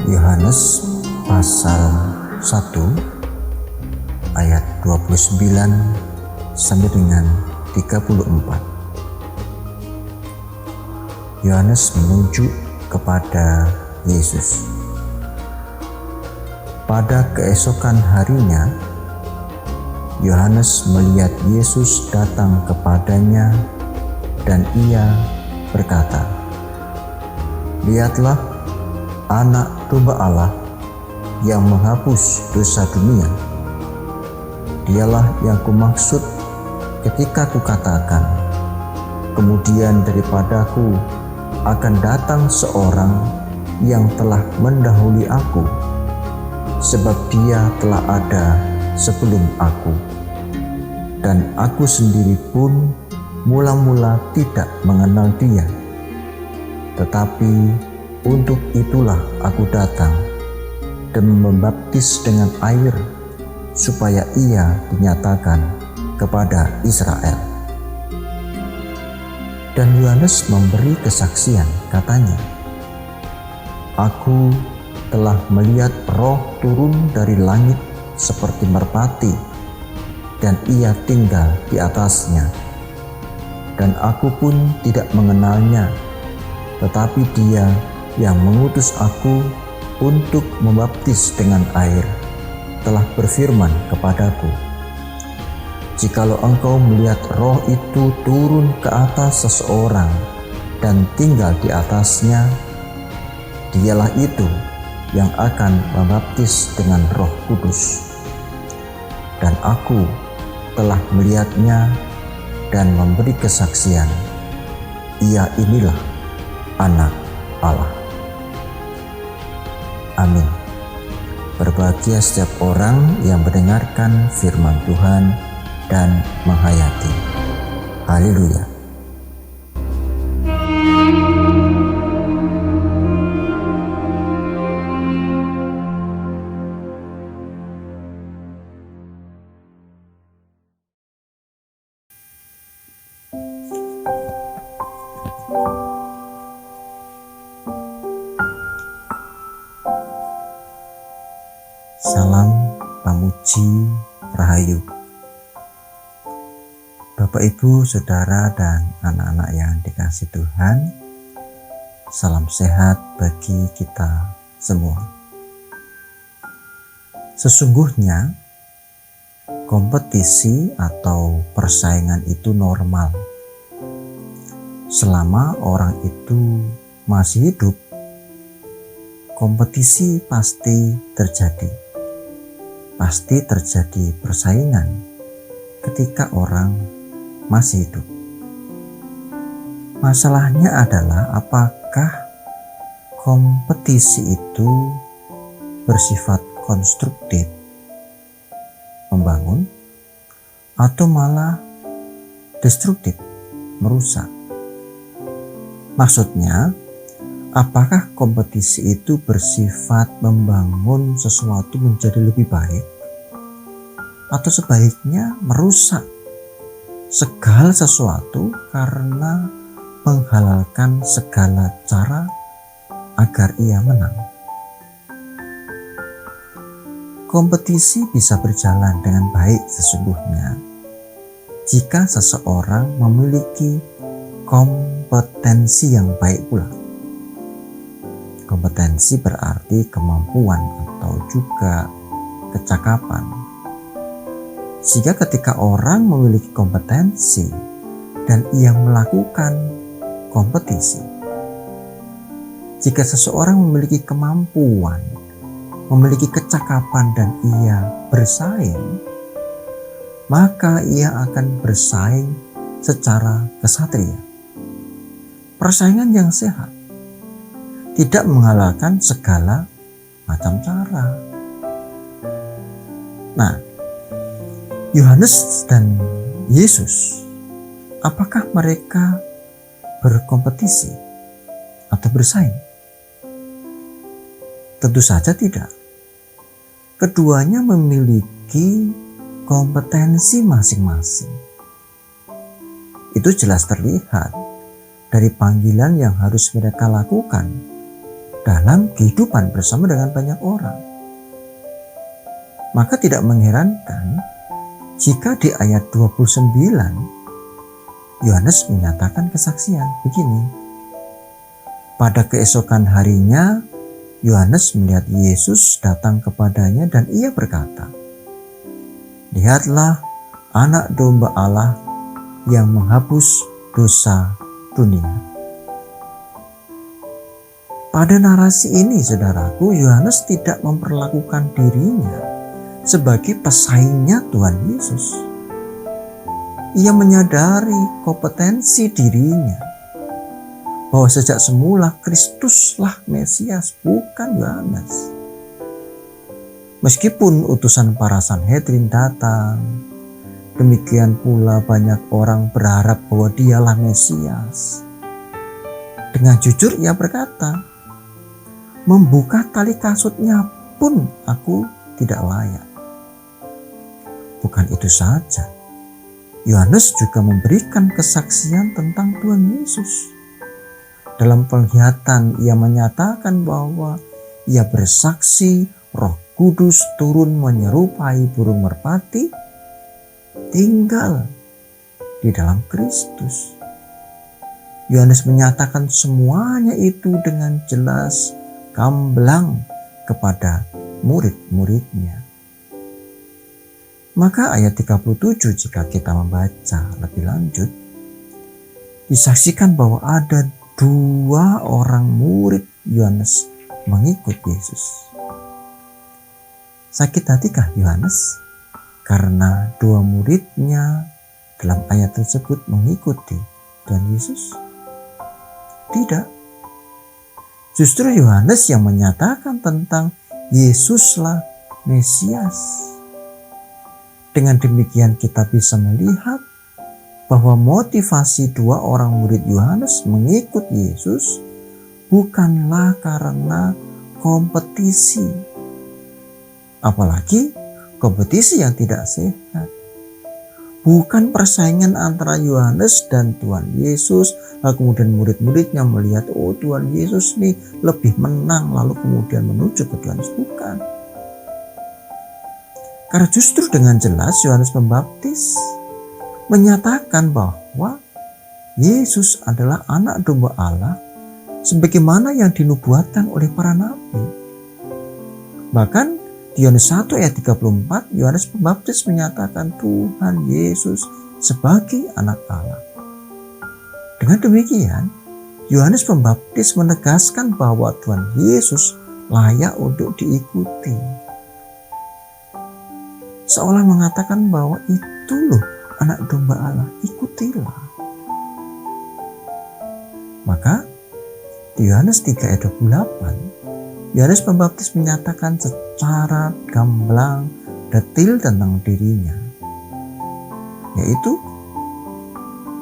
Yohanes pasal 1 ayat 29 sampai dengan 34. Yohanes menunjuk kepada Yesus. Pada keesokan harinya, Yohanes melihat Yesus datang kepadanya dan ia berkata, "Lihatlah Anak Domba Allah yang menghapus dosa dunia. Dialah yang kumaksud ketika kukatakan, kemudian daripadaku akan datang seorang yang telah mendahului aku, sebab dia telah ada sebelum aku. Dan aku sendiri pun mula-mula tidak mengenal dia. Tetapi untuk itulah aku datang dan membaptis dengan air, supaya ia dinyatakan kepada Israel." Dan Yohanes memberi kesaksian, katanya, "Aku telah melihat Roh turun dari langit seperti merpati, dan ia tinggal di atasnya. Dan aku pun tidak mengenalnya, tetapi dia yang mengutus aku untuk membaptis dengan air telah berfirman kepadaku, jikalau engkau melihat Roh itu turun ke atas seseorang dan tinggal di atasnya, dialah itu yang akan membaptis dengan Roh Kudus. Dan aku telah melihatnya dan memberi kesaksian, ia inilah Anak Allah." Amin. Berbahagia setiap orang yang mendengarkan firman Tuhan dan menghayati. Haleluya. Salam Pamuji Rahayu. Bapak, Ibu, Saudara, dan anak-anak yang dikasihi Tuhan, salam sehat bagi kita semua. Sesungguhnya kompetisi atau persaingan itu normal. Selama orang itu masih hidup, kompetisi pasti terjadi. Pasti terjadi persaingan ketika orang masih hidup. Masalahnya adalah apakah kompetisi itu bersifat konstruktif, membangun, atau malah destruktif, merusak. Maksudnya, apakah kompetisi itu bersifat membangun sesuatu menjadi lebih baik, atau sebaliknya merusak segala sesuatu karena menghalalkan segala cara agar ia menang? Kompetisi bisa berjalan dengan baik sesungguhnya jika seseorang memiliki kompetensi yang baik pula. Kompetensi berarti kemampuan atau juga kecakapan. Sehingga ketika orang memiliki kompetensi dan ia melakukan kompetisi, jika seseorang memiliki kemampuan, memiliki kecakapan dan ia bersaing, maka ia akan bersaing secara kesatria. Persaingan yang sehat tidak menghalalkan segala macam cara. Nah, Yohanes dan Yesus, apakah mereka berkompetisi atau bersaing? Tentu saja tidak. Keduanya memiliki kompetensi masing-masing. Itu jelas terlihat dari panggilan yang harus mereka lakukan dalam kehidupan bersama dengan banyak orang. Maka tidak mengherankan jika di ayat 29 Yohanes menyatakan kesaksian begini. Pada keesokan harinya Yohanes melihat Yesus datang kepadanya dan ia berkata, "Lihatlah anak domba Allah yang menghapus dosa dunia." Pada narasi ini, saudaraku, Yohanes tidak memperlakukan dirinya sebagai pesaingnya Tuhan Yesus. Ia menyadari kompetensi dirinya, bahwa sejak semula Kristuslah Mesias, bukan Yohanes. Meskipun utusan para Sanhedrin datang, demikian pula banyak orang berharap bahwa dialah Mesias. Dengan jujur ia berkata, "Membuka tali kasutnya pun aku tidak layak." Bukan itu saja, Yohanes juga memberikan kesaksian tentang Tuhan Yesus. Dalam penglihatan ia menyatakan bahwa ia bersaksi Roh Kudus turun menyerupai burung merpati, tinggal di dalam Kristus. Yohanes menyatakan semuanya itu dengan jelas gamblang kepada murid-muridnya. Maka ayat 37 jika kita membaca lebih lanjut, disaksikan bahwa ada 2 orang murid Yohanes mengikut Yesus. Sakit hatikah Yohanes karena 2 muridnya dalam ayat tersebut mengikuti Tuhan Yesus? Tidak. Justru Yohanes yang menyatakan tentang Yesuslah Mesias. Dengan demikian kita bisa melihat bahwa motivasi 2 orang murid Yohanes mengikut Yesus bukanlah karena kompetisi. Apalagi kompetisi yang tidak sehat. Bukan persaingan antara Yohanes dan Tuhan Yesus, lalu kemudian murid-muridnya melihat, oh Tuhan Yesus nih lebih menang, lalu kemudian menuju ke Tuhan Yesus. Bukan. Karena justru dengan jelas Yohanes Pembaptis menyatakan bahwa Yesus adalah anak domba Allah sebagaimana yang dinubuatkan oleh para nabi. Bahkan di Yohanes 1 ayat 34, Yohanes Pembaptis menyatakan Tuhan Yesus sebagai anak Allah. Dengan demikian, Yohanes Pembaptis menegaskan bahwa Tuhan Yesus layak untuk diikuti. Seolah mengatakan bahwa itu loh anak domba Allah, ikutilah. Maka di Yohanes 3 ayat 28, Yohanes Pembaptis menyatakan secara gamblang detil tentang dirinya, yaitu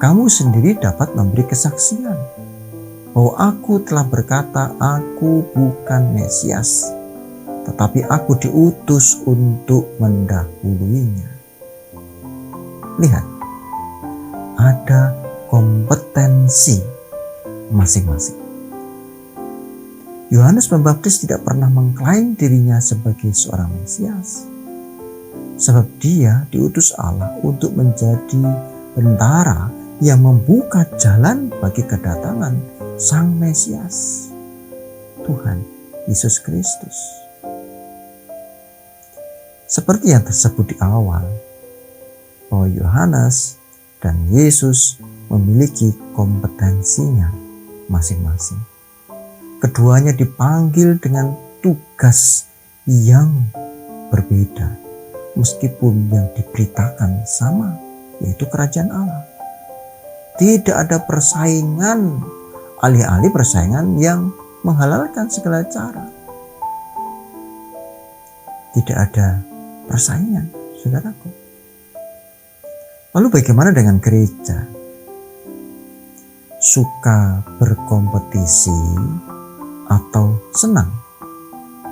kamu sendiri dapat memberi kesaksian bahwa aku telah berkata aku bukan Mesias, tetapi aku diutus untuk mendahuluinya. Lihat, ada kompetensi masing-masing. Yohanes Pembaptis tidak pernah mengklaim dirinya sebagai seorang Mesias, sebab dia diutus Allah untuk menjadi bentara yang membuka jalan bagi kedatangan Sang Mesias, Tuhan Yesus Kristus. Seperti yang tersebut di awal, bahwa Yohanes dan Yesus memiliki kompetensinya masing-masing. Keduanya dipanggil dengan tugas yang berbeda, meskipun yang diberitakan sama, yaitu kerajaan Allah. Tidak ada persaingan, alih-alih persaingan yang menghalalkan segala cara. Tidak ada persaingan, saudaraku. Lalu bagaimana dengan gereja? Suka berkompetisi atau senang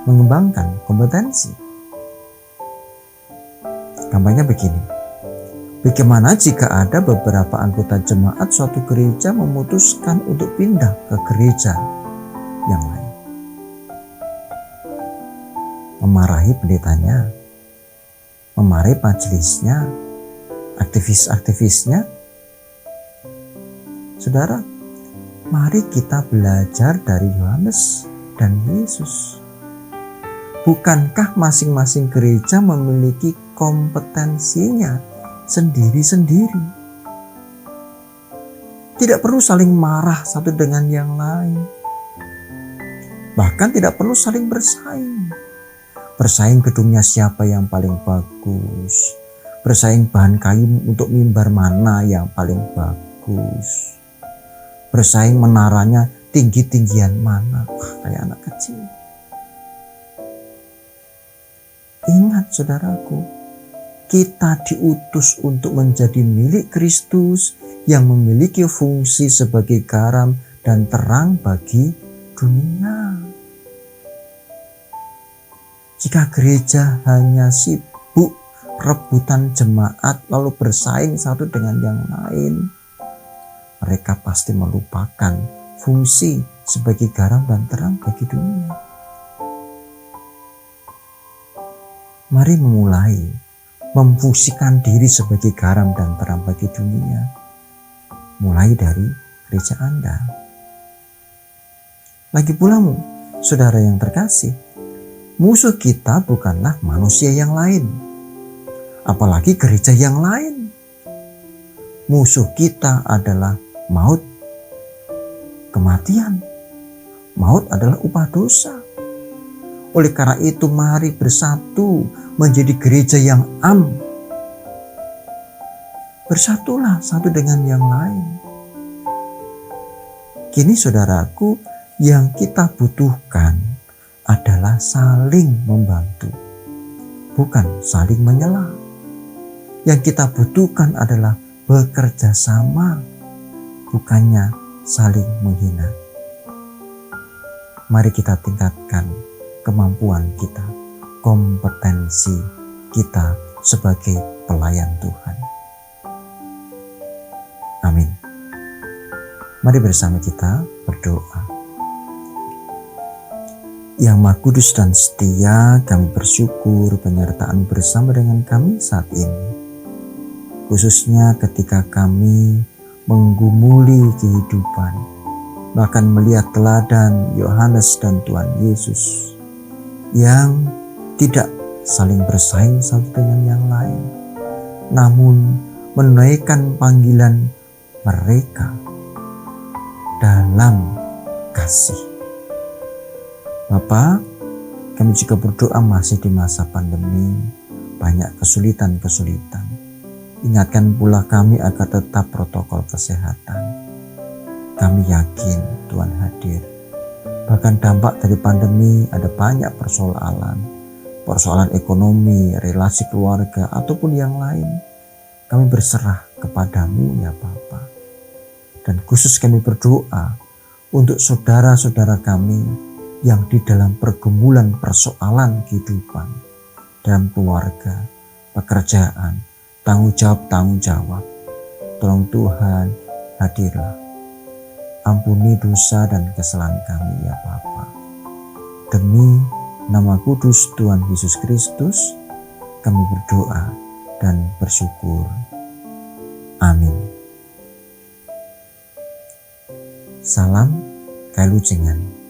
mengembangkan kompetensi? Gambarnya begini. Bagaimana jika ada beberapa anggota jemaat suatu gereja memutuskan untuk pindah ke gereja yang lain? memarahi pendetanya, memarahi majelisnya, aktivis-aktivisnya. Saudara, mari kita belajar dari Yohanes dan Yesus. Bukankah masing-masing gereja memiliki kompetensinya sendiri-sendiri? Tidak perlu saling marah satu dengan yang lain. Bahkan tidak perlu saling bersaing. Bersaing gedungnya siapa yang paling bagus. Bersaing bahan kayu untuk mimbar mana yang paling bagus. Bersaing menaranya tinggi-tinggian mana. Wah, kayak anak kecil. Ingat saudaraku, kita diutus untuk menjadi milik Kristus yang memiliki fungsi sebagai garam dan terang bagi dunia. Jika gereja hanya sibuk rebutan jemaat lalu bersaing satu dengan yang lain, mereka pasti melupakan fungsi sebagai garam dan terang bagi dunia. Mari memulai memfungsikan diri sebagai garam dan terang bagi dunia. Mulai dari gereja Anda. Lagi pula, saudara yang terkasih, musuh kita bukanlah manusia yang lain, apalagi gereja yang lain. Musuh kita adalah maut, kematian. Maut adalah upah dosa. Oleh karena itu, mari bersatu menjadi gereja yang am. Bersatulah satu dengan yang lain. Kini saudaraku, yang kita butuhkan adalah saling membantu, bukan saling menyela. Yang kita butuhkan adalah bekerja sama, bukannya saling menghina. Mari kita tingkatkan kemampuan kita, kompetensi kita sebagai pelayan Tuhan. Amin. Mari bersama kita berdoa. Yang Maha Kudus dan setia, kami bersyukur penyertaan bersama dengan kami saat ini. Khususnya ketika kami menggumuli kehidupan, bahkan melihat teladan Yohanes dan Tuhan Yesus yang tidak saling bersaing satu dengan yang lain, namun menunaikan panggilan mereka dalam kasih. Bapa, kami juga berdoa masih di masa pandemi, banyak kesulitan-kesulitan. Ingatkan pula kami agar tetap protokol kesehatan. Kami yakin Tuhan hadir. Bahkan dampak dari pandemi ada banyak persoalan ekonomi, relasi keluarga, ataupun yang lain. Kami berserah kepadamu ya Bapa. Dan khusus kami berdoa untuk saudara-saudara kami yang di dalam pergumulan persoalan kehidupan, dalam keluarga, pekerjaan, tanggung jawab. Tolong Tuhan, hadirlah. Ampuni dosa dan kesalahan kami ya Bapa. Demi nama kudus Tuhan Yesus Kristus, kami berdoa dan bersyukur. Amin. Salam Kailujengan.